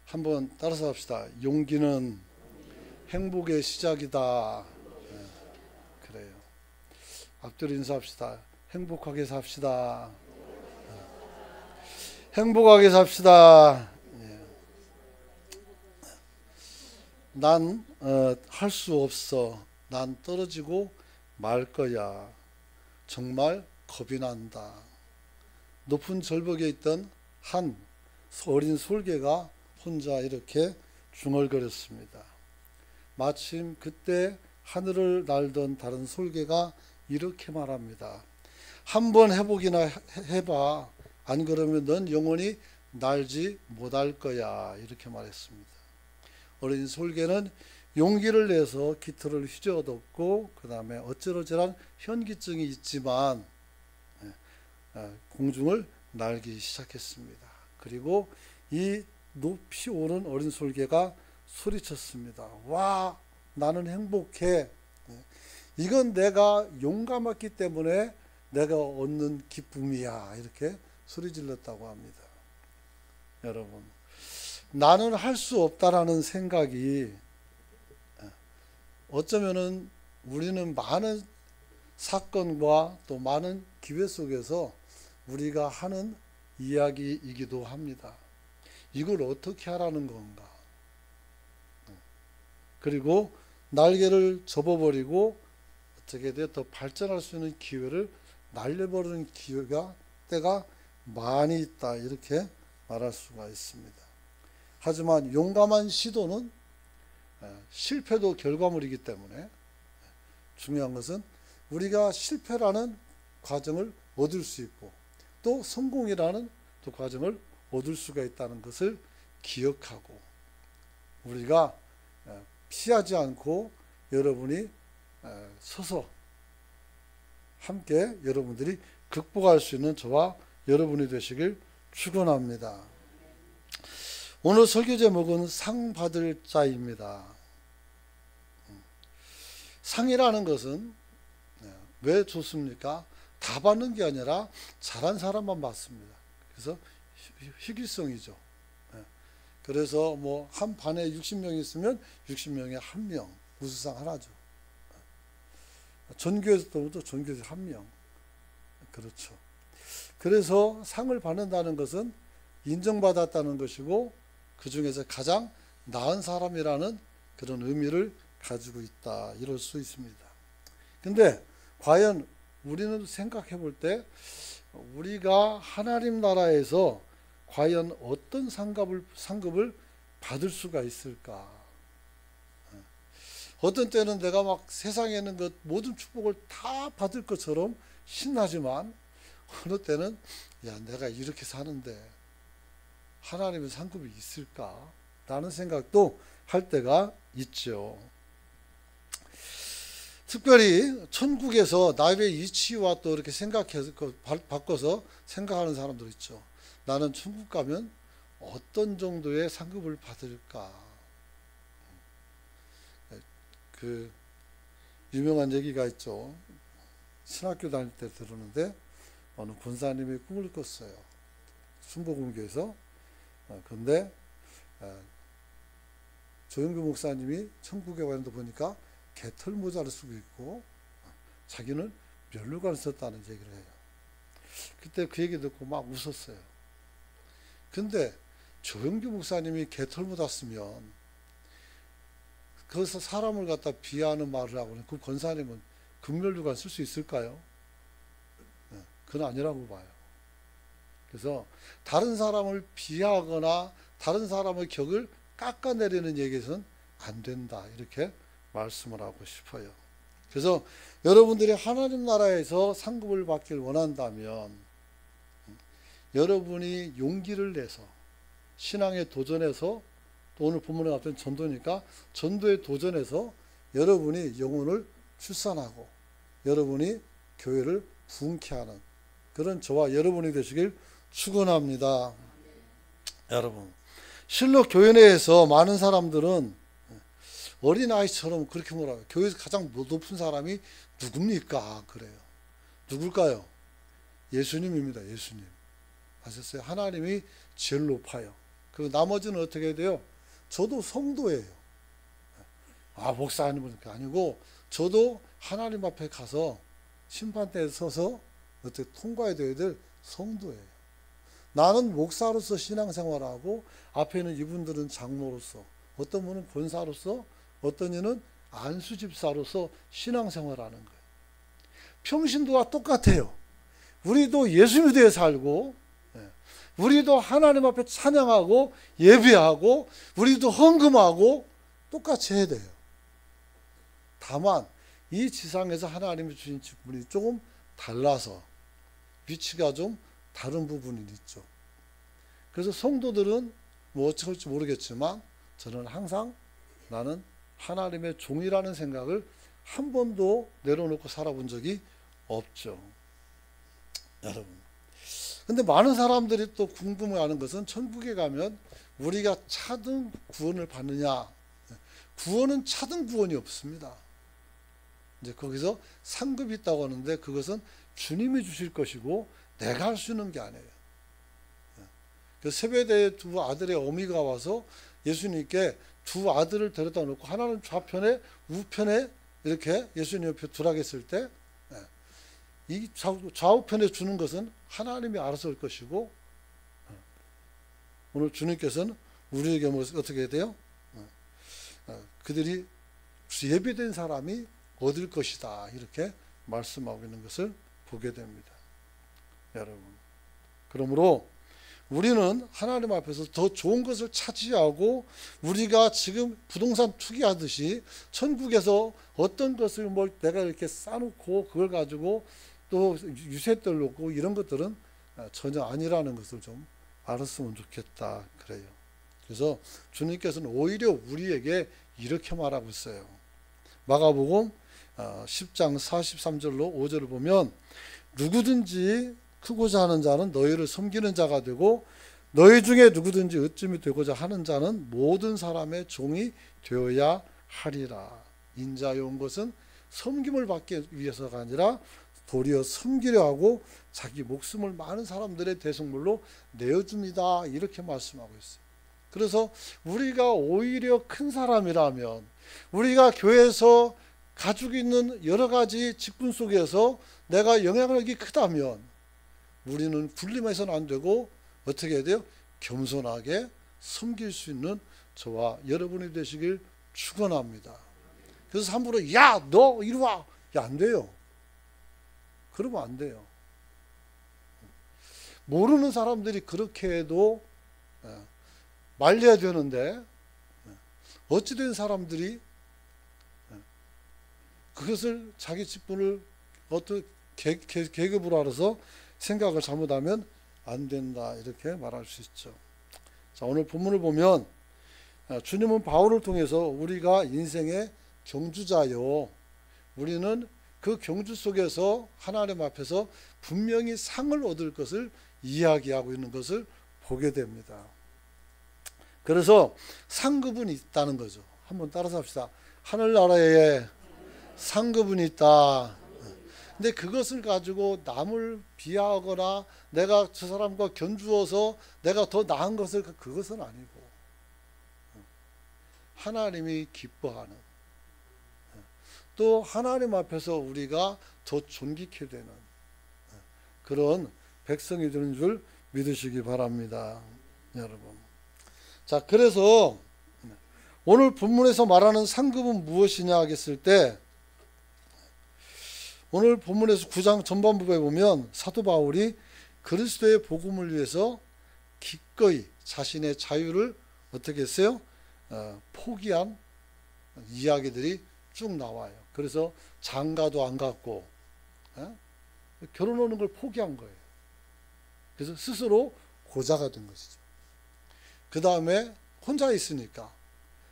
한번 따라서 합시다. 용기는 행복의 시작이다. 네, 그래요. 앞뒤로 인사합시다. 행복하게 삽시다. 행복하게 삽시다. 난 할 수 없어. 난 떨어지고 말 거야. 정말 겁이 난다. 높은 절벽에 있던 한 어린 솔개가 혼자 이렇게 중얼거렸습니다. 마침 그때 하늘을 날던 다른 솔개가 이렇게 말합니다. 한번 해보기나 해봐. 안 그러면 넌 영원히 날지 못할 거야. 이렇게 말했습니다. 어린 솔개는 용기를 내서 깃털을 휘저어뒀고 그 다음에 어쩌러저런 현기증이 있지만 공중을 날기 시작했습니다. 그리고 이 높이 오른 어린 솔개가 소리쳤습니다. 와, 나는 행복해. 이건 내가 용감했기 때문에 내가 얻는 기쁨이야. 이렇게 소리 질렀다고 합니다. 여러분, 나는 할 수 없다라는 생각이 어쩌면은 우리는 많은 사건과 또 많은 기회 속에서 우리가 하는 이야기이기도 합니다. 이걸 어떻게 하라는 건가? 그리고 날개를 접어버리고 어떻게 더 발전할 수 있는 기회를 날려버리는 때가 많이 있다. 이렇게 말할 수가 있습니다. 하지만 용감한 시도는 실패도 결과물이기 때문에 중요한 것은 우리가 실패라는 과정을 얻을 수 있고 또 성공이라는 또 과정을 얻을 수가 있다는 것을 기억하고 우리가 피하지 않고 여러분이 서서 함께 여러분들이 극복할 수 있는 저와 여러분이 되시길 축원합니다. 오늘 설교 제목은 상 받을 자입니다. 상이라는 것은 왜 좋습니까? 다 받는 게 아니라 잘한 사람만 받습니다. 그래서 희귀성이죠. 그래서 뭐 한 반에 60명이 있으면 60명에 한 명 우수상 하나죠. 전교에서도 전교에서 한 명. 그렇죠. 그래서 상을 받는다는 것은 인정받았다는 것이고 그 중에서 가장 나은 사람이라는 그런 의미를 가지고 있다. 이럴 수 있습니다. 근데 과연 우리는 생각해 볼 때 우리가 하나님 나라에서 과연 어떤 상급을 받을 수가 있을까? 어떤 때는 내가 막 세상에 있는 것 모든 축복을 다 받을 것처럼 신나지만 어느 때는 야, 내가 이렇게 사는데 하나님의 상급이 있을까? 라는 생각도 할 때가 있죠. 특별히 천국에서 나의 위치와 또 이렇게 생각해서 바꿔서 생각하는 사람들 있죠. 나는 천국 가면 어떤 정도의 상급을 받을까? 그 유명한 얘기가 있죠. 신학교 다닐 때 들었는데 어느 권사님이 꿈을 꿨어요. 순복음교에서. 그런데 조영규 목사님이 천국에 왔는데 보니까 개털 모자를 쓰고 있고 자기는 면류관을 썼다는 얘기를 해요. 그때 그 얘기 듣고 막 웃었어요. 근데 조영규 목사님이 개털 모자 쓰면 거기서 사람을 갖다 비하하는 말을 하고는 그 권사님은 금면류관 쓸 수 있을까요? 그건 아니라고 봐요. 그래서 다른 사람을 비하하거나 다른 사람의 격을 깎아내리는 얘기에서는 안 된다. 이렇게 말씀을 하고 싶어요. 그래서 여러분들이 하나님 나라에서 상급을 받길 원한다면 여러분이 용기를 내서 신앙에 도전해서 또 오늘 본문에 같은 전도니까 전도에 도전해서 여러분이 영혼을 출산하고 여러분이 교회를 부흥케 하는 그런 저와 여러분이 되시길 축원합니다. 여러분, 실로 교회 내에서 많은 사람들은 어린아이처럼 그렇게 뭐라고 교회에서 가장 높은 사람이 누굽니까? 그래요. 누굴까요? 예수님입니다. 예수님. 아셨어요? 하나님이 제일 높아요. 그 나머지는 어떻게 돼요? 저도 성도예요. 목사님은 아니고 저도 하나님 앞에 가서 심판대에 서서 어떻게 통과해야 될 성도예요. 나는 목사로서 신앙생활하고 앞에 있는 이분들은 장로로서, 어떤 분은 권사로서, 어떤 이는 안수집사로서 신앙생활하는 거예요. 평신도와 똑같아요. 우리도 예수 믿어 살고, 우리도 하나님 앞에 찬양하고 예배하고 우리도 헌금하고 똑같이 해야 돼요. 다만 이 지상에서 하나님이 주신 직분이 조금 달라서 위치가 좀 다른 부분이 있죠. 그래서 성도들은 뭐 어쩔지 모르겠지만 저는 항상 나는 하나님의 종이라는 생각을 한 번도 내려놓고 살아본 적이 없죠. 여러분. 근데 많은 사람들이 또 궁금해하는 것은 천국에 가면 우리가 차등 구원을 받느냐. 구원은 차등 구원이 없습니다. 이제 거기서 상급이 있다고 하는데 그것은 주님이 주실 것이고 내가 할 수 있는 게 아니에요. 그 세베대의 두 아들의 어미가 와서 예수님께 두 아들을 데려다 놓고 하나는 좌편에 우편에 이렇게 예수님 옆에 두라 했을 때 이 좌우편에 주는 것은 하나님이 알아서 할 것이고 오늘 주님께서는 우리에게 뭐 어떻게 해야 돼요? 그들이 예배된 사람이 얻을 것이다 이렇게 말씀하고 있는 것을 보게 됩니다. 여러분, 그러므로 우리는 하나님 앞에서 더 좋은 것을 차지하고 우리가 지금 부동산 투기하듯이 천국에서 어떤 것을 뭘 내가 이렇게 쌓아놓고 그걸 가지고 또 유세떨 놓고 이런 것들은 전혀 아니라는 것을 좀 알았으면 좋겠다 그래요. 그래서 주님께서는 오히려 우리에게 이렇게 말하고 있어요. 마가복음 10장 43절로 5절을 보면 누구든지 크고자 하는 자는 너희를 섬기는 자가 되고 너희 중에 누구든지 으뜸이 되고자 하는 자는 모든 사람의 종이 되어야 하리라. 인자에 온 것은 섬김을 받기 위해서가 아니라 도리어 섬기려 하고 자기 목숨을 많은 사람들의 대속물로 내어줍니다. 이렇게 말씀하고 있어요. 그래서 우리가 오히려 큰 사람이라면 우리가 교회에서 가지고 있는 여러 가지 직분 속에서 내가 영향력이 크다면 우리는 군림해서는 안 되고 어떻게 해야 돼요? 겸손하게 섬길 수 있는 저와 여러분이 되시길 축원합니다. 그래서 함부로 야 너 이리 와. 야 안 돼요. 그러면 안 돼요. 모르는 사람들이 그렇게 해도 말려야 되는데 어찌된 사람들이 그것을 자기 직분을 어떤 계급으로 알아서 생각을 잘못하면 안 된다 이렇게 말할 수 있죠. 자, 오늘 본문을 보면 주님은 바울을 통해서 우리가 인생의 경주자요 우리는 그 경주 속에서 하나님 앞에서 분명히 상을 얻을 것을 이야기하고 있는 것을 보게 됩니다. 그래서 상급은 있다는 거죠. 한번 따라서 합시다. 하늘나라에 상급은 있다. 근데 그것을 가지고 남을 비하하거나 내가 저 사람과 견주어서 내가 더 나은 것을 그것은 아니고 하나님이 기뻐하는 또 하나님 앞에서 우리가 더 존귀케 되는 그런 백성이 되는 줄 믿으시기 바랍니다. 여러분. 자, 그래서 오늘 본문에서 말하는 상급은 무엇이냐 하겠을 때 오늘 본문에서 9장 전반부에 보면 사도 바울이 그리스도의 복음을 위해서 기꺼이 자신의 자유를 어떻게 했어요? 포기한 이야기들이 쭉 나와요. 그래서 장가도 안 갔고 결혼하는 걸 포기한 거예요. 그래서 스스로 고자가 된 것이죠. 그 다음에 혼자 있으니까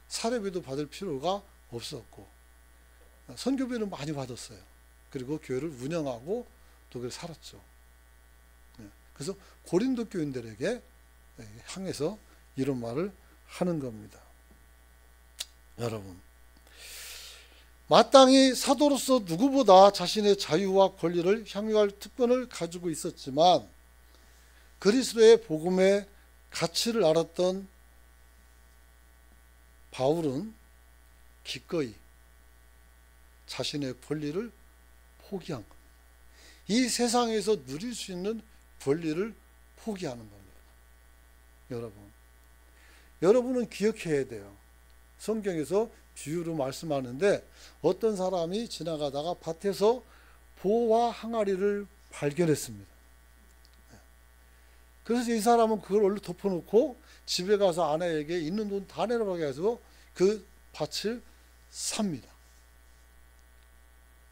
사례비도 받을 필요가 없었고 선교비는 많이 받았어요. 그리고 교회를 운영하고 또 그렇게 살았죠. 그래서 고린도 교인들에게 향해서 이런 말을 하는 겁니다. 여러분, 마땅히 사도로서 누구보다 자신의 자유와 권리를 향유할 특권을 가지고 있었지만 그리스도의 복음의 가치를 알았던 바울은 기꺼이 자신의 권리를 포기한 겁니다. 이 세상에서 누릴 수 있는 권리를 포기하는 겁니다. 여러분은 기억해야 돼요. 성경에서 비유로 말씀하는데 어떤 사람이 지나가다가 밭에서 보와 항아리를 발견했습니다. 그래서 이 사람은 그걸 얼른 덮어놓고 집에 가서 아내에게 있는 돈 다 내놓으라고 해서 그 밭을 삽니다.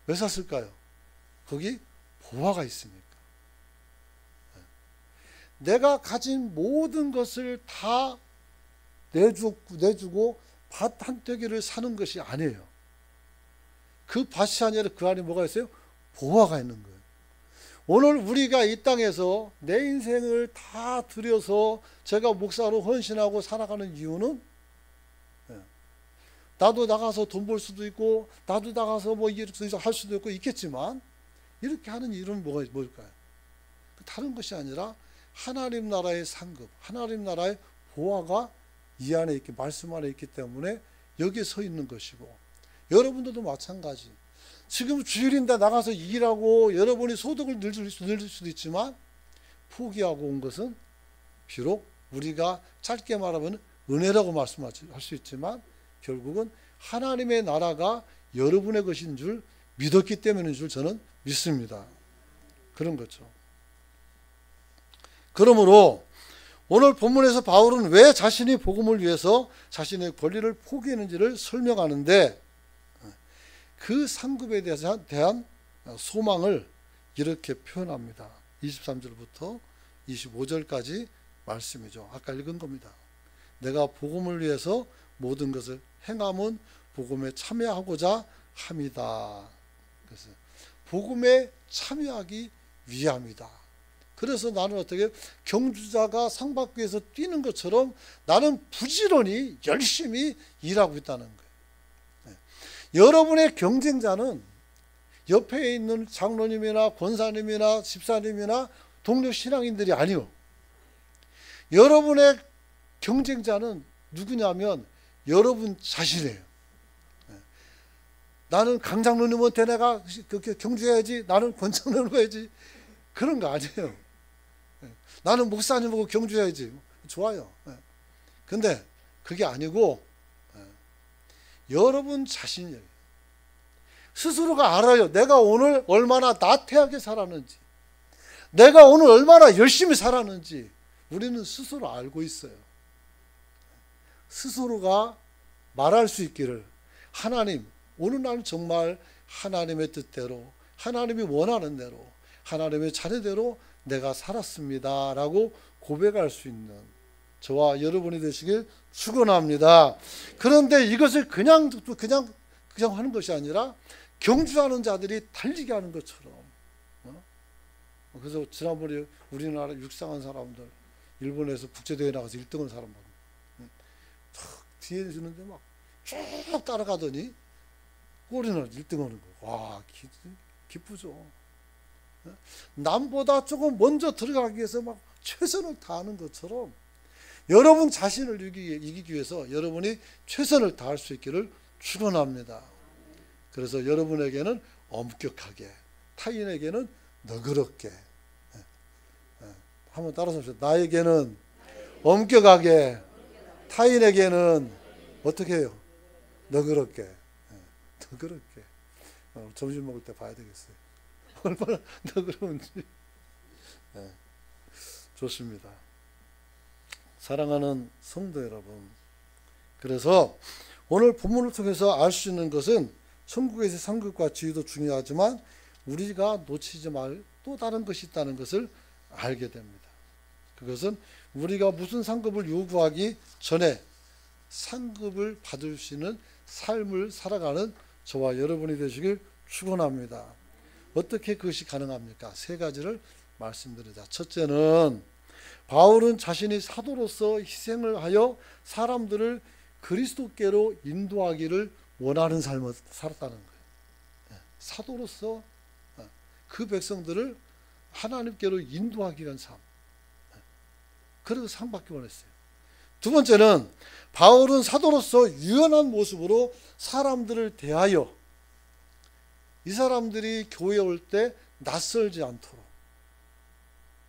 왜 샀을까요? 거기 보화가 있으니까. 내가 가진 모든 것을 다 내주고 밭 한 떼기를 사는 것이 아니에요. 그 밭이 아니라 그 안에 뭐가 있어요? 보화가 있는 거예요. 오늘 우리가 이 땅에서 내 인생을 다 들여서 제가 목사로 헌신하고 살아가는 이유는 나도 나가서 돈 벌 수도 있고 나도 나가서 뭐 이렇게 할 수도 있고 있겠지만 이렇게 하는 이유는 뭘까요? 다른 것이 아니라 하나님 나라의 상급, 하나님 나라의 보화가 이 안에 있기, 말씀 안에 있기 때문에 여기에 서 있는 것이고, 여러분들도 마찬가지. 지금 주일인데 나가서 일하고 여러분이 소득을 늘릴 수도 있지만 포기하고 온 것은 비록 우리가 짧게 말하면 은혜라고 말씀할 수 있지만 결국은 하나님의 나라가 여러분의 것인 줄 믿었기 때문인 줄 저는 믿습니다. 그런 거죠. 그러므로 오늘 본문에서 바울은 왜 자신이 복음을 위해서 자신의 권리를 포기했는지를 설명하는데 그 상급에 대한 소망을 이렇게 표현합니다. 23절부터 25절까지 말씀이죠. 아까 읽은 겁니다. 내가 복음을 위해서 모든 것을 행함은 복음에 참여하고자 함이다. 그래서 복음에 참여하기 위함이다. 그래서 나는 어떻게 경주자가 상 받기 위해서 뛰는 것처럼 나는 부지런히 열심히 일하고 있다는 거예요. 여러분의 경쟁자는 옆에 있는 장로님이나 권사님이나 집사님이나 동료 신앙인들이 아니요. 여러분의 경쟁자는 누구냐면 여러분 자신이에요. 나는 강장로님한테 내가 경주해야지, 나는 권장로님 해야지, 그런 거 아니에요. 나는 목사님하고 경주해야지, 좋아요. 근데 그게 아니고 여러분 자신이에요. 스스로가 알아요. 내가 오늘 얼마나 나태하게 살았는지, 내가 오늘 얼마나 열심히 살았는지 우리는 스스로 알고 있어요. 스스로가 말할 수 있기를, 하나님, 오늘 나는 정말 하나님의 뜻대로, 하나님이 원하는 대로, 하나님의 차례대로 내가 살았습니다 라고 고백할 수 있는 저와 여러분이 되시길 축원합니다. 그런데 이것을 그냥 하는 것이 아니라 경주하는 자들이 달리게 하는 것처럼. 그래서 지난번에 우리나라 육상한 사람들, 일본에서 국제대회 나가서 1등한 사람들 뒤에 주는데 막 쭉 따라가더니 꼴이나 1등하는 거. 와, 기쁘죠. 남보다 조금 먼저 들어가기 위해서 막 최선을 다하는 것처럼 여러분 자신을 이기기 위해서 여러분이 최선을 다할 수 있기를 축원합니다. 그래서 여러분에게는 엄격하게, 타인에게는 너그럽게. 한번 따라서 합시다. 나에게는 엄격하게, 타인에게는 어떻게 해요? 너그럽게. 너그럽게. 점심 먹을 때 봐야 되겠어요. 얼마나 너그러운지. 좋습니다. 사랑하는 성도 여러분, 그래서 오늘 본문을 통해서 알 수 있는 것은 천국에서의 상급과 지위도 중요하지만 우리가 놓치지 말 또 다른 것이 있다는 것을 알게 됩니다. 그것은 우리가 무슨 상급을 요구하기 전에 상급을 받을 수 있는 삶을 살아가는 저와 여러분이 되시길 축원합니다. 어떻게 그것이 가능합니까? 세 가지를 말씀드리자. 첫째는 바울은 자신이 사도로서 희생을 하여 사람들을 그리스도께로 인도하기를 원하는 삶을 살았다는 거예요. 사도로서 그 백성들을 하나님께로 인도하기 위한 삶. 그래서 상 받기 원했어요. 두 번째는 바울은 사도로서 유연한 모습으로 사람들을 대하여 이 사람들이 교회에 올 때 낯설지 않도록,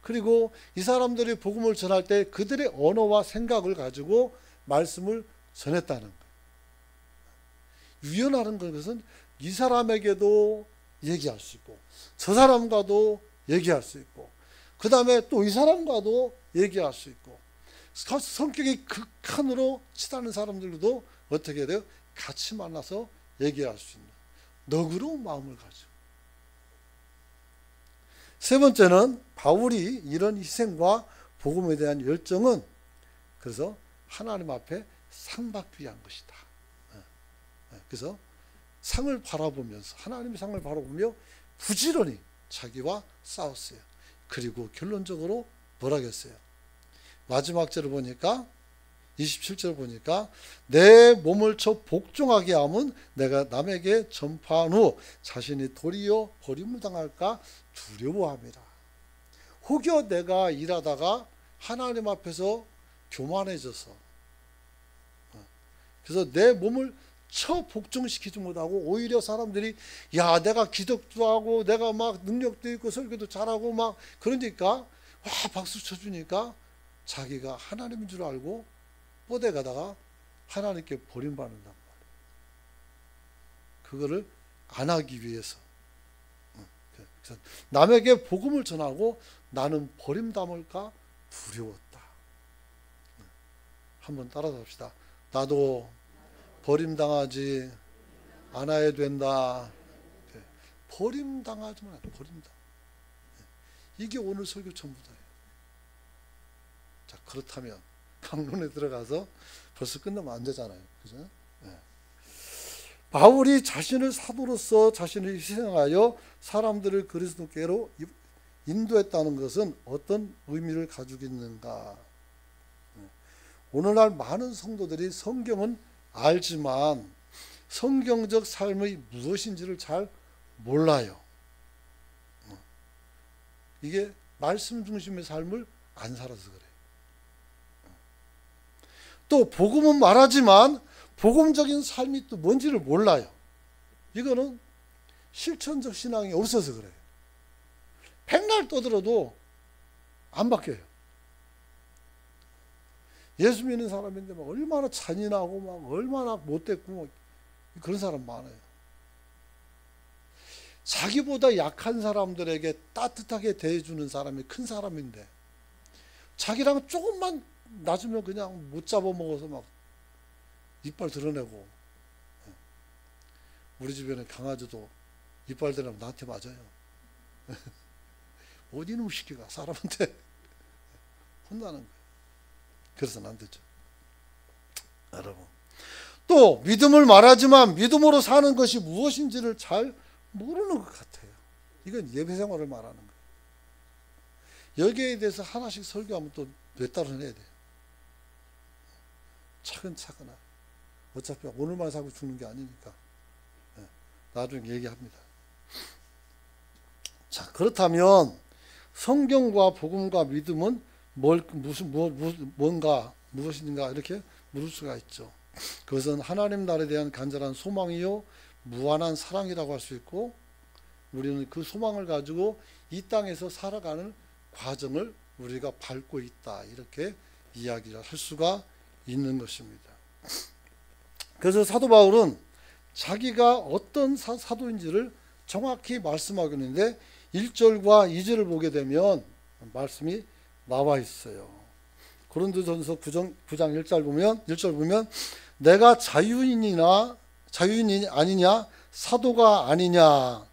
그리고 이 사람들이 복음을 전할 때 그들의 언어와 생각을 가지고 말씀을 전했다는 거예요. 유연하는 것은 이 사람에게도 얘기할 수 있고 저 사람과도 얘기할 수 있고 그 다음에 또 이 사람과도 얘기할 수 있고 성격이 극한으로 치닫는 사람들도 어떻게 돼요? 같이 만나서 얘기할 수 있는 너그러운 마음을 가지고. 세 번째는 바울이 이런 희생과 복음에 대한 열정은 그래서 하나님 앞에 상 받기 위한 것이다. 그래서 상을 바라보면서 하나님의 상을 바라보며 부지런히 자기와 싸웠어요. 그리고 결론적으로 뭐라 했어요? 마지막 절을 보니까 27절 보니까 내 몸을 쳐 복종하게 함은 내가 남에게 전파한 후 자신이 도리어 버림을 당할까 두려워함이라. 혹여 내가 일하다가 하나님 앞에서 교만해져서 그래서 내 몸을 쳐 복종시키지 못하고 오히려 사람들이 야 내가 기독도 하고 내가 막 능력도 있고 설교도 잘하고 막 그러니까 와 박수 쳐주니까 자기가 하나님인 줄 알고 뻗어 가다가 하나님께 버림받는단 말이에요. 그거를 안 하기 위해서. 그래서 남에게 복음을 전하고 나는 버림당할까 두려웠다. 한번 따라서 합시다. 나도 버림당하지 않아야 된다. 버림당하지 마. 버림당. 이게 오늘 설교 전부다예요. 자, 그렇다면 강론에 들어가서 벌써 끝나면 안 되잖아요. 그죠? 네. 바울이 자신을 사도로서 자신을 희생하여 사람들을 그리스도께로 인도했다는 것은 어떤 의미를 가지고 있는가? 오늘날 많은 성도들이 성경은 알지만 성경적 삶의 무엇인지를 잘 몰라요. 이게 말씀 중심의 삶을 안 살아서 그래요. 또 복음은 말하지만 복음적인 삶이 또 뭔지를 몰라요. 이거는 실천적 신앙이 없어서 그래요. 백날 떠들어도 안 바뀌어요. 예수 믿는 사람인데 막 얼마나 잔인하고 막 얼마나 못됐고 그런 사람 많아요. 자기보다 약한 사람들에게 따뜻하게 대해주는 사람이 큰 사람인데 자기랑 조금만 낮으면 그냥 못 잡아먹어서 막 이빨 드러내고. 우리 집에는 강아지도 이빨 드러내면 나한테 맞아요. 어디 놈 시키가 사람한테 혼나는 거예요. 그래서는 안 되죠. 여러분, 또 믿음을 말하지만 믿음으로 사는 것이 무엇인지를 잘 모르는 것 같아요. 이건 예배 생활을 말하는 거예요. 여기에 대해서 하나씩 설교하면 또 몇 달은 해야 돼요. 차근차근. 어차피 오늘만 살고 죽는 게 아니니까 나중에 얘기합니다. 자, 그렇다면 성경과 복음과 믿음은 무엇인가 이렇게 물을 수가 있죠. 그것은 하나님 나라에 대한 간절한 소망이요 무한한 사랑이라고 할 수 있고 우리는 그 소망을 가지고 이 땅에서 살아가는 과정을 우리가 밟고 있다 이렇게 이야기를 할 수가 있는 것입니다. 그래서 사도 바울은 자기가 어떤 사도인지를 정확히 말씀하고 있는데 1절과 2절을 보게 되면 말씀이 나와 있어요. 고린도전서 9장 1절 보면 내가 자유인이 아니냐 사도가 아니냐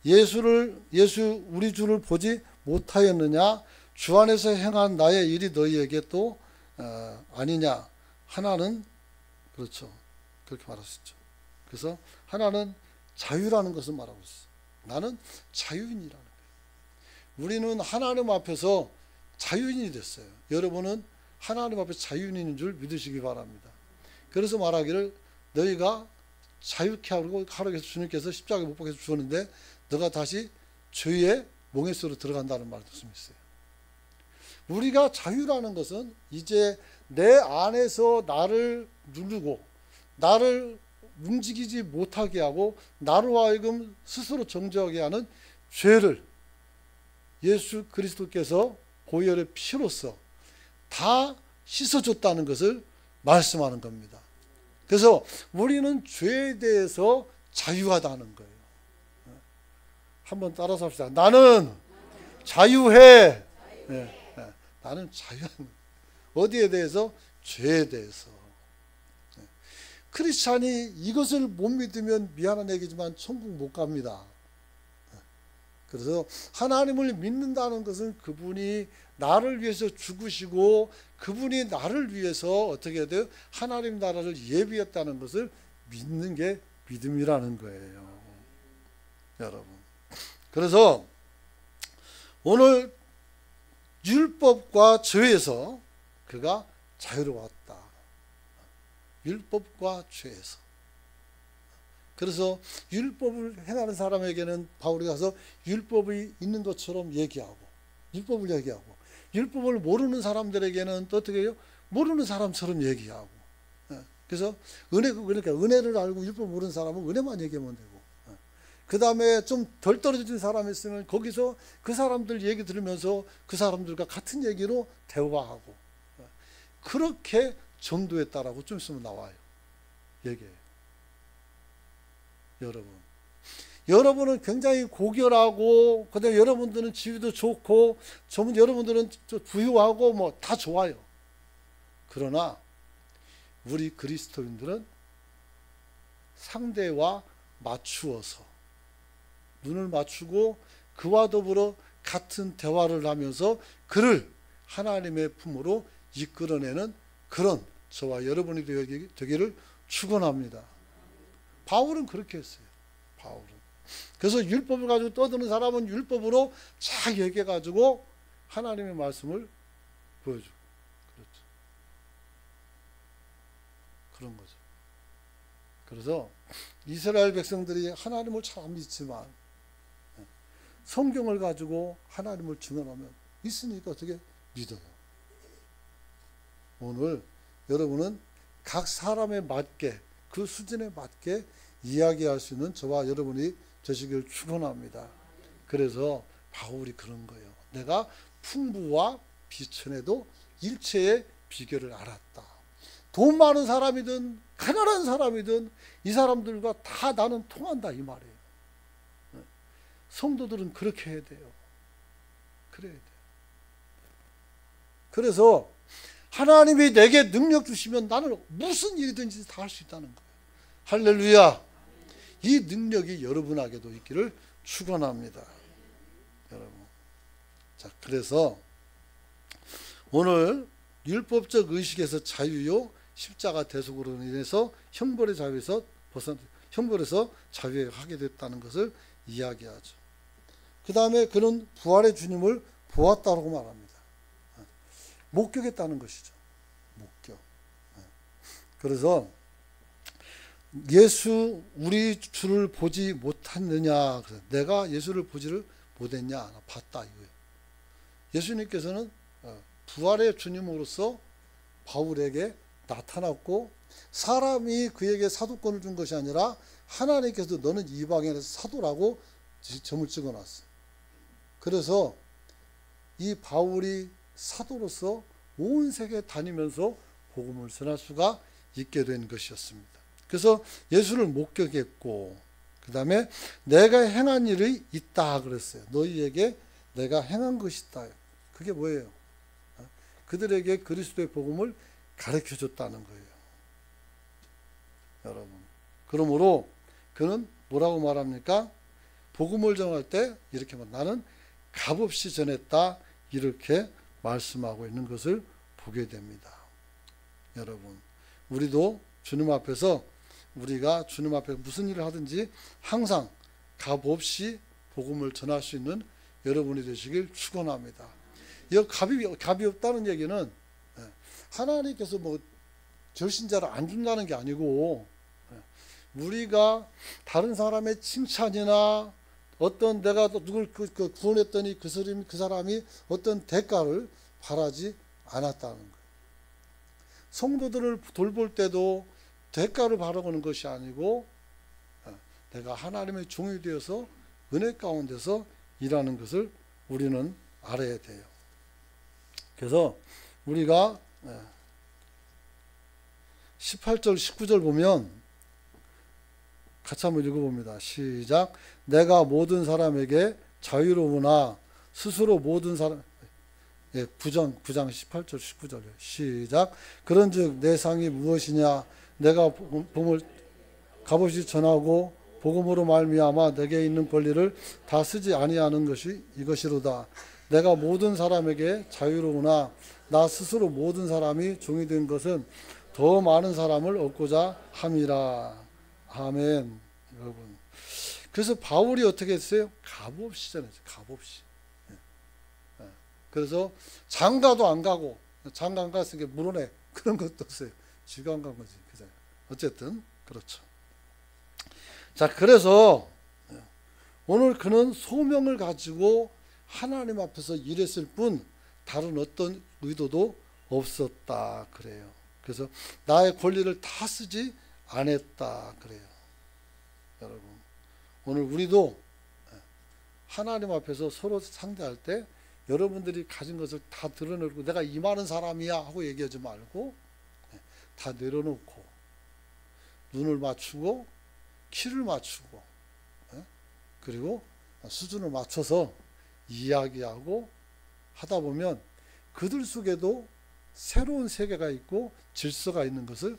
예수 우리 주를 보지 못하였느냐 주 안에서 행한 나의 일이 너희에게 또 아니냐 하나는 그렇죠. 그렇게 말할 수 있죠. 그래서 하나는 자유라는 것을 말하고 있어요. 나는 자유인이라는 거예요. 우리는 하나님 앞에서 자유인이 됐어요. 여러분은 하나님 앞에서 자유인인 줄 믿으시기 바랍니다. 그래서 말하기를 너희가 자유케 하고 하루에서 주님께서 십자가에 못 박혀서 주었는데 너가 다시 죄의 몽에서로 들어간다는 말도 좀 있어요. 우리가 자유라는 것은 이제 내 안에서 나를 누르고 나를 움직이지 못하게 하고 나로 하여금 스스로 정죄하게 하는 죄를 예수 그리스도께서 보혈의 피로써 다 씻어줬다는 것을 말씀하는 겁니다. 그래서 우리는 죄에 대해서 자유하다는 거예요. 한번 따라서 합시다. 나는 자유해. 네, 네. 나는 자유한. 어디에 대해서? 죄에 대해서. 네. 크리스찬이 이것을 못 믿으면 미안한 얘기지만 천국 못 갑니다. 네. 그래서 하나님을 믿는다는 것은 그분이 나를 위해서 죽으시고 그분이 나를 위해서 어떻게 해야 돼요? 하나님 나라를 예비했다는 것을 믿는 게 믿음이라는 거예요. 여러분. 그래서 오늘 율법과 죄에서 그가 자유로웠다. 율법과 죄에서. 그래서 율법을 행하는 사람에게는 바울이 가서 율법이 있는 것처럼 얘기하고 율법을 얘기하고 율법을 모르는 사람들에게는 또 어떻게 해요? 모르는 사람처럼 얘기하고. 그래서 그러니까 은혜를 알고 율법 모르는 사람은 은혜만 얘기하면 되고. 그 다음에 좀 덜 떨어진 사람이 있으면 거기서 그 사람들 얘기 들으면서 그 사람들과 같은 얘기로 대화하고. 그렇게 전도했다라고 좀 있으면 나와요. 얘기해요. 여러분은 굉장히 고결하고, 그다음에 여러분들은 지위도 좋고, 여러분들은 부유하고 뭐 다 좋아요. 그러나 우리 그리스도인들은 상대와 맞추어서 눈을 맞추고 그와 더불어 같은 대화를 하면서 그를 하나님의 품으로 이끌어내는 그런 저와 여러분이 되기를 축원합니다. 바울은 그렇게 했어요. 바울은. 그래서 율법을 가지고 떠드는 사람은 율법으로 잘 얘기해가지고 하나님의 말씀을 보여주고. 그렇죠. 그런 거죠. 그래서 이스라엘 백성들이 하나님을 잘 안 믿지만 성경을 가지고 하나님을 증언하면 있으니까 어떻게 믿어요. 오늘 여러분은 각 사람에 맞게 그 수준에 맞게 이야기할 수 있는 저와 여러분이 되시길 축원합니다. 그래서 바울이 그런 거예요. 내가 풍부와 비천에도 일체의 비결을 알았다. 돈 많은 사람이든 가난한 사람이든 이 사람들과 다 나는 통한다 이 말이에요. 성도들은 그렇게 해야 돼요. 그래야 돼요. 그래서 하나님이 내게 능력 주시면 나는 무슨 일이든지 다 할 수 있다는 거예요. 할렐루야. 이 능력이 여러분에게도 있기를 축원합니다. 여러분. 자, 그래서 오늘 율법적 의식에서 자유요, 십자가 대속으로 인해서 형벌의 자유에서 형벌에서 자유하게 됐다는 것을 이야기하죠. 그 다음에 그는 부활의 주님을 보았다고 말합니다. 목격했다는 것이죠. 목격. 그래서 예수 우리 주를 보지 못했느냐. 내가 예수를 보지를 못했냐. 봤다 이거예요. 예수님께서는 부활의 주님으로서 바울에게 나타났고 사람이 그에게 사도권을 준 것이 아니라 하나님께서 너는 이방인에서 사도라고 점을 찍어놨어요. 그래서 이 바울이 사도로서 온 세계 다니면서 복음을 전할 수가 있게 된 것이었습니다. 그래서 예수를 목격했고 그 다음에 내가 행한 일이 있다 그랬어요. 너희에게 내가 행한 것이 있다. 그게 뭐예요? 그들에게 그리스도의 복음을 가르쳐줬다는 거예요. 여러분. 그러므로 그는 뭐라고 말합니까? 복음을 전할 때 이렇게 나는 값없이 전했다 이렇게 말씀하고 있는 것을 보게 됩니다. 여러분 우리도 주님 앞에서 우리가 주님 앞에 무슨 일을 하든지 항상 값없이 복음을 전할 수 있는 여러분이 되시길 축원합니다. 이 값이 없다는 얘기는 하나님께서 뭐 절신자를 안 준다는 게 아니고 우리가 다른 사람의 칭찬이나 어떤 내가 누굴 구원했더니 그 사람이 어떤 대가를 바라지 않았다는 거예요. 성도들을 돌볼 때도 대가를 바라보는 것이 아니고 내가 하나님의 종이 되어서 은혜 가운데서 일하는 것을 우리는 알아야 돼요. 그래서 우리가 18절 19절 보면 같이 한번 읽어봅니다. 시작. 내가 모든 사람에게 자유로우나 스스로 모든 사람 9장 18절 19절 시작. 그런즉 내 상이 무엇이냐. 내가 복음을 값없이 전하고 복음으로 말미암아 내게 있는 권리를 다 쓰지 아니하는 것이 이것이로다. 내가 모든 사람에게 자유로우나 나 스스로 모든 사람이 종이 된 것은 더 많은 사람을 얻고자 함이라. 아멘. 여러분, 그래서 바울이 어떻게 했어요? 값없이 전했어요. 값없이. 그래서 장가도 안 가고, 장가 안 갔으니까 물어내 그런 것도 없어요. 지가 안 간 거지. 어쨌든 그렇죠. 자, 그래서 오늘 그는 소명을 가지고 하나님 앞에서 일했을 뿐 다른 어떤 의도도 없었다 그래요. 그래서 나의 권리를 다 쓰지 않았다 그래요. 여러분, 오늘 우리도 하나님 앞에서 서로 상대할 때 여러분들이 가진 것을 다 드러내고 내가 이 많은 사람이야 하고 얘기하지 말고 다 내려놓고 눈을 맞추고 키를 맞추고 그리고 수준을 맞춰서 이야기하고 하다 보면 그들 속에도 새로운 세계가 있고 질서가 있는 것을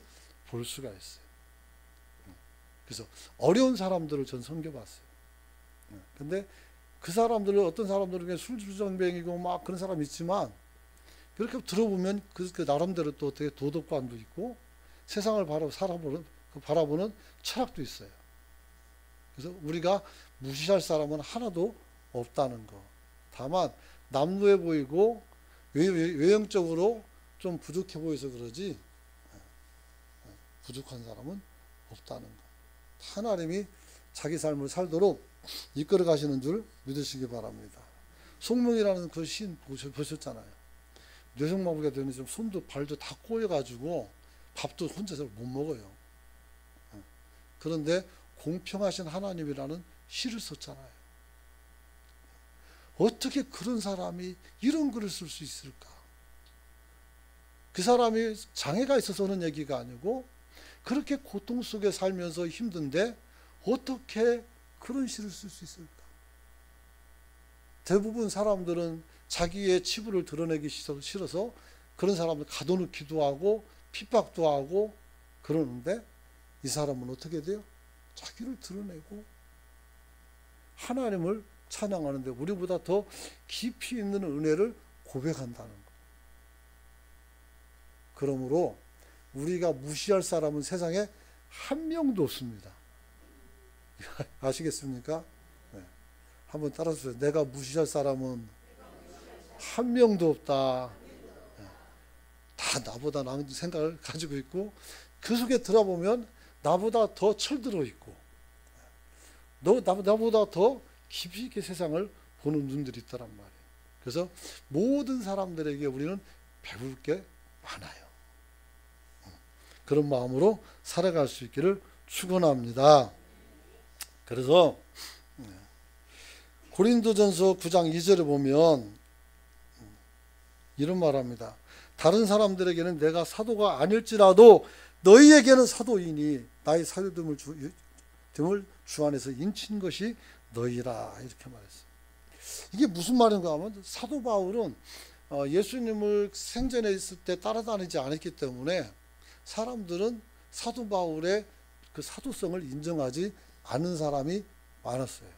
볼 수가 있어요. 그래서 어려운 사람들을 전 섬겨봤어요. 근데 그 사람들은 어떤 사람들은 술주정뱅이고 막 그런 사람이 있지만 그렇게 들어보면 그 나름대로 또 어떻게 도덕관도 있고 세상을 바라보는 철학도 있어요. 그래서 우리가 무시할 사람은 하나도 없다는 거. 다만 남루해 보이고 외형적으로 좀 부족해 보여서 그러지 부족한 사람은 없다는 거. 하나님이 자기 삶을 살도록 이끌어 가시는 줄 믿으시기 바랍니다. 송명이라는 그 시인 보셨잖아요. 뇌성마비가 되면 좀 손도 발도 다 꼬여가지고 밥도 혼자서 못 먹어요. 그런데 공평하신 하나님이라는 시를 썼잖아요. 어떻게 그런 사람이 이런 글을 쓸 수 있을까? 그 사람이 장애가 있어서 하는 얘기가 아니고 그렇게 고통 속에 살면서 힘든데 어떻게 그런 시를 쓸 수 있을까? 대부분 사람들은 자기의 치부를 드러내기 싫어서 그런 사람들 가둬놓기도 하고 핍박도 하고 그러는데 이 사람은 어떻게 돼요? 자기를 드러내고 하나님을 찬양하는데 우리보다 더 깊이 있는 은혜를 고백한다는 것. 그러므로 우리가 무시할 사람은 세상에 한 명도 없습니다. 아시겠습니까? 네. 한번 따라주세요. 내가 무시할 사람은 한 명도 없다. 네. 다 나보다 나은 생각을 가지고 있고 그 속에 들어보면 나보다 더 철들어 있고 나보다 더 깊이 있게 세상을 보는 눈들이 있다란 말이에요. 그래서 모든 사람들에게 우리는 배울 게 많아요. 그런 마음으로 살아갈 수 있기를 축원합니다. 그래서 고린도전서 9장 2절에 보면 이런 말합니다. 다른 사람들에게는 내가 사도가 아닐지라도 너희에게는 사도이니 나의 사도됨을 주 안에서 인친 것이 너희라 이렇게 말했어요. 이게 무슨 말인가 하면 사도 바울은 예수님을 생전에 있을 때 따라다니지 않았기 때문에 사람들은 사도 바울의 그 사도성을 인정하지 않은 사람이 많았어요.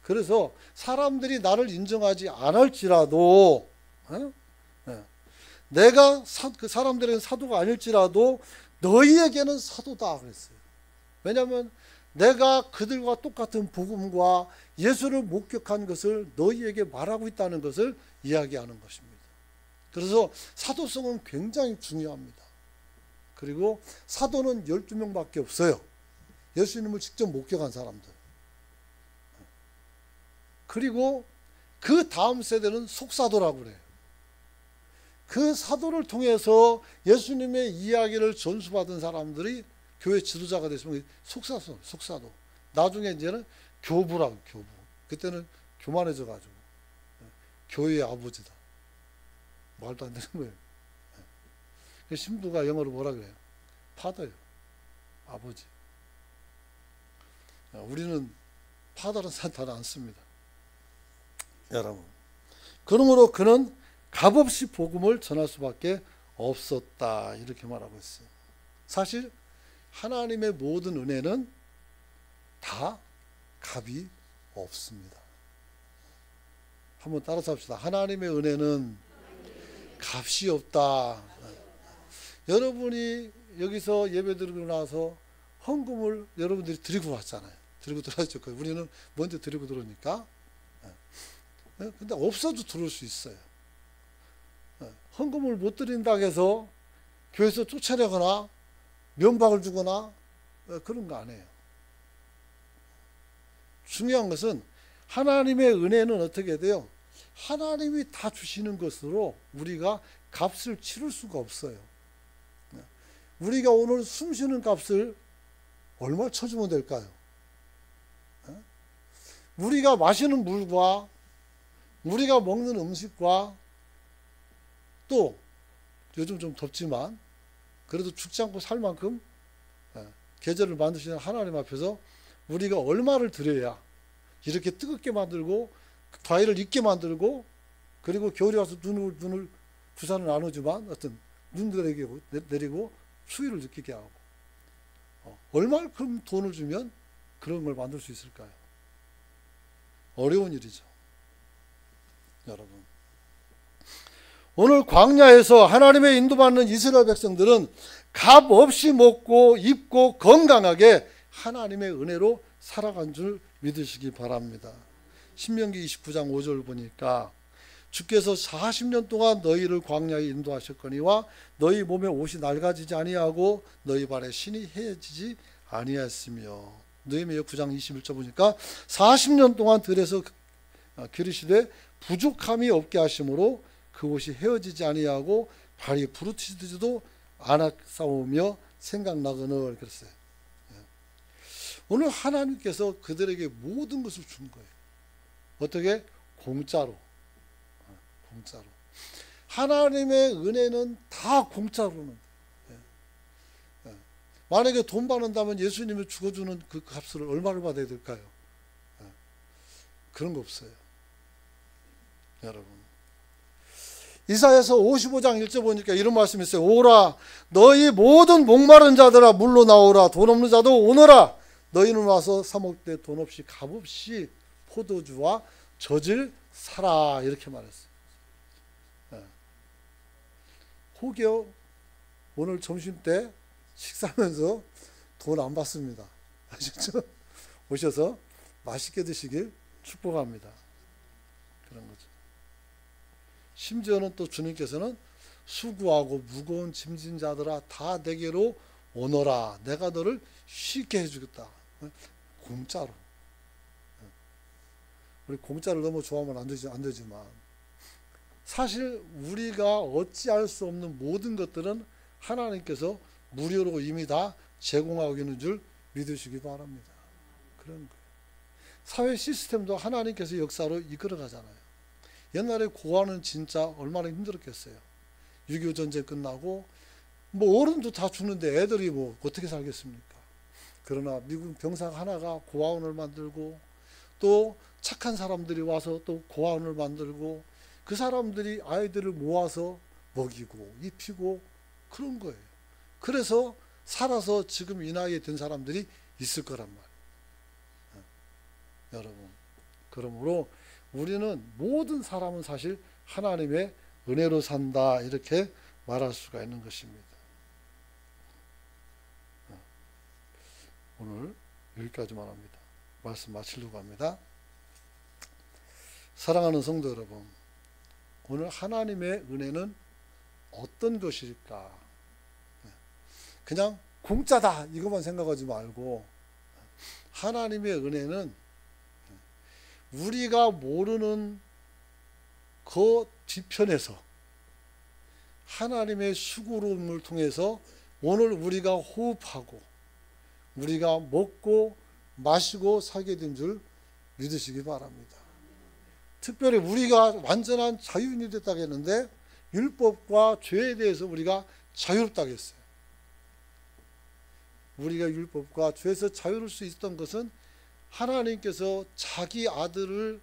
그래서 사람들이 나를 인정하지 않을지라도 내가 그 사람들에게는 사도가 아닐지라도 너희에게는 사도다 그랬어요. 왜냐하면 내가 그들과 똑같은 복음과 예수를 목격한 것을 너희에게 말하고 있다는 것을 이야기하는 것입니다. 그래서 사도성은 굉장히 중요합니다. 그리고 사도는 12명밖에 없어요. 예수님을 직접 목격한 사람들. 그리고 그 다음 세대는 속사도라고 그래요. 그 사도를 통해서 예수님의 이야기를 전수받은 사람들이 교회 지도자가 됐으면 속사도. 나중에 이제는 교부라고, 교부. 그때는 교만해져 가지고 교회의 아버지다. 말도 안 되는 거예요. 신부가 영어로 뭐라 그래요? 파더예요. 아버지. 우리는 파더라는 단어 안 씁니다. 여러분. 그러므로 그는 값없이 복음을 전할 수밖에 없었다. 이렇게 말하고 있어요. 사실 하나님의 모든 은혜는 다 값이 없습니다. 한번 따라서 합시다. 하나님의 은혜는 값이 없다. 여러분이 여기서 예배 드리고 나서 헌금을 여러분들이 드리고 왔잖아요. 드리고 들어왔죠. 우리는 먼저 드리고 들어오니까. 근데 없어도 들어올 수 있어요. 헌금을 못 드린다고 해서 교회에서 쫓아내거나 면박을 주거나 그런 거 아니에요. 중요한 것은 하나님의 은혜는 어떻게 돼요? 하나님이 다 주시는 것으로 우리가 값을 치를 수가 없어요. 우리가 오늘 숨 쉬는 값을 얼마 쳐주면 될까요? 우리가 마시는 물과 우리가 먹는 음식과 또 요즘 좀 덥지만 그래도 죽지 않고 살 만큼 계절을 만드시는 하나님 앞에서 우리가 얼마를 드려야 이렇게 뜨겁게 만들고 과일을 익게 만들고 그리고 겨울에 와서 눈을 부산을 안 오지만 어떤 눈 내리고 추위를 느끼게 하고 얼마큼 돈을 주면 그런 걸 만들 수 있을까요? 어려운 일이죠. 여러분, 오늘 광야에서 하나님의 인도받는 이스라엘 백성들은 값 없이 먹고 입고 건강하게 하나님의 은혜로 살아간 줄 믿으시기 바랍니다. 신명기 29장 5절 보니까 주께서 40년 동안 너희를 광야에 인도하셨거니와 너희 몸에 옷이 낡아지지 아니하고 너희 발에 신이 헤어지지 아니하였으며 느헤미야 9장 21절 보니까 40년 동안 들에서 기르시되 부족함이 없게 하심으로 그 옷이 헤어지지 아니하고 발이 부르짖지도 않았사오며 생각나거늘 그랬어요. 오늘 하나님께서 그들에게 모든 것을 준 거예요. 어떻게? 공짜로. 하나님의 은혜는 다 공짜로는. 만약에 돈 받는다면 예수님이 죽어주는 그 값을 얼마를 받아야 될까요? 그런 거 없어요. 여러분. 이사야서 55장 1절 보니까 이런 말씀이 있어요. 오라 너희 모든 목마른 자들아 물로 나오라 돈 없는 자도 오너라 너희는 와서 사 먹되 돈 없이 값없이 포도주와 젖을 사라 이렇게 말했어요. 혹여 오늘 점심때 식사하면서 돈 안 받습니다. 아셨죠? 오셔서 맛있게 드시길 축복합니다. 그런 거죠. 심지어는 또 주님께서는 수고하고 무거운 짐진 자들아 다 내게로 오너라 내가 너를 쉽게 해주겠다. 공짜로. 우리 공짜를 너무 좋아하면 안 되지만 사실 우리가 어찌할 수 없는 모든 것들은 하나님께서 무료로 이미 다 제공하고 있는 줄 믿으시기 바랍니다. 그런 거예요. 사회 시스템도 하나님께서 역사로 이끌어 가잖아요. 옛날에 고아는 진짜 얼마나 힘들었겠어요. 6.25 전쟁 끝나고 뭐 어른도 다 죽는데 애들이 뭐 어떻게 살겠습니까? 그러나 미국 병상 하나가 고아원을 만들고 또 착한 사람들이 와서 또 고아원을 만들고 그 사람들이 아이들을 모아서 먹이고 입히고 그런 거예요. 그래서 살아서 지금 이 나이에 된 사람들이 있을 거란 말이에요. 여러분, 그러므로 우리는 모든 사람은 사실 하나님의 은혜로 산다 이렇게 말할 수가 있는 것입니다. 오늘 여기까지만 합니다. 말씀 마치려고 합니다. 사랑하는 성도 여러분, 오늘 하나님의 은혜는 어떤 것일까? 그냥 공짜다 이것만 생각하지 말고 하나님의 은혜는 우리가 모르는 그 뒤편에서 하나님의 수고로움을 통해서 오늘 우리가 호흡하고 우리가 먹고 마시고 살게 된 줄 믿으시기 바랍니다. 특별히 우리가 완전한 자유인이 됐다고 했는데 율법과 죄에 대해서 우리가 자유롭다고 했어요. 우리가 율법과 죄에서 자유로울 수 있었던 것은 하나님께서 자기 아들을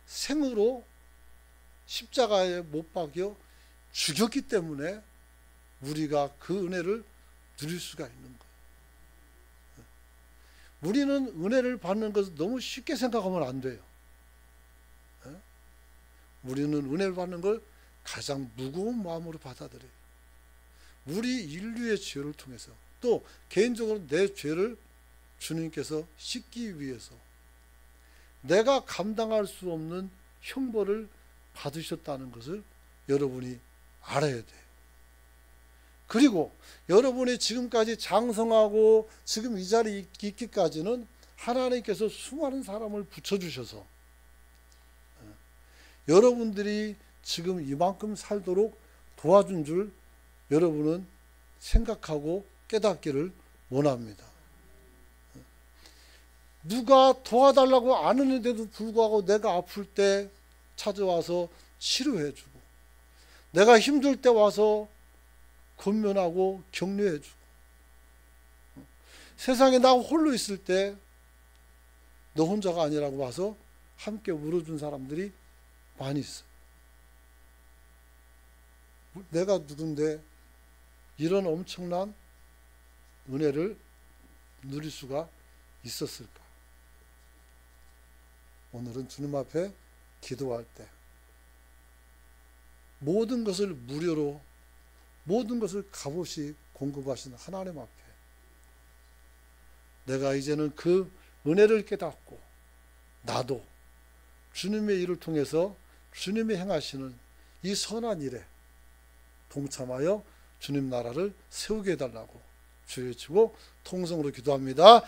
생으로 십자가에 못 박여 죽였기 때문에 우리가 그 은혜를 누릴 수가 있는 거예요. 우리는 은혜를 받는 것을 너무 쉽게 생각하면 안 돼요. 우리는 은혜를 받는 걸 가장 무거운 마음으로 받아들여요. 우리 인류의 죄를 통해서 또 개인적으로 내 죄를 주님께서 씻기 위해서 내가 감당할 수 없는 형벌을 받으셨다는 것을 여러분이 알아야 돼요. 그리고 여러분이 지금까지 장성하고 지금 이 자리에 있기까지는 하나님께서 수많은 사람을 붙여주셔서 여러분들이 지금 이만큼 살도록 도와준 줄 여러분은 생각하고 깨닫기를 원합니다. 누가 도와달라고 안 하는데도 불구하고 내가 아플 때 찾아와서 치료해주고 내가 힘들 때 와서 권면하고 격려해주고 세상에 나 홀로 있을 때 너 혼자가 아니라고 와서 함께 울어준 사람들이 많이 있어요. 내가 누군데 이런 엄청난 은혜를 누릴 수가 있었을까? 오늘은 주님 앞에 기도할 때 모든 것을 무료로 모든 것을 값없이 공급하시는 하나님 앞에 내가 이제는 그 은혜를 깨닫고 나도 주님의 일을 통해서 주님이 행하시는 이 선한 일에 동참하여 주님 나라를 세우게 해달라고 주여 외치고 통성으로 기도합니다.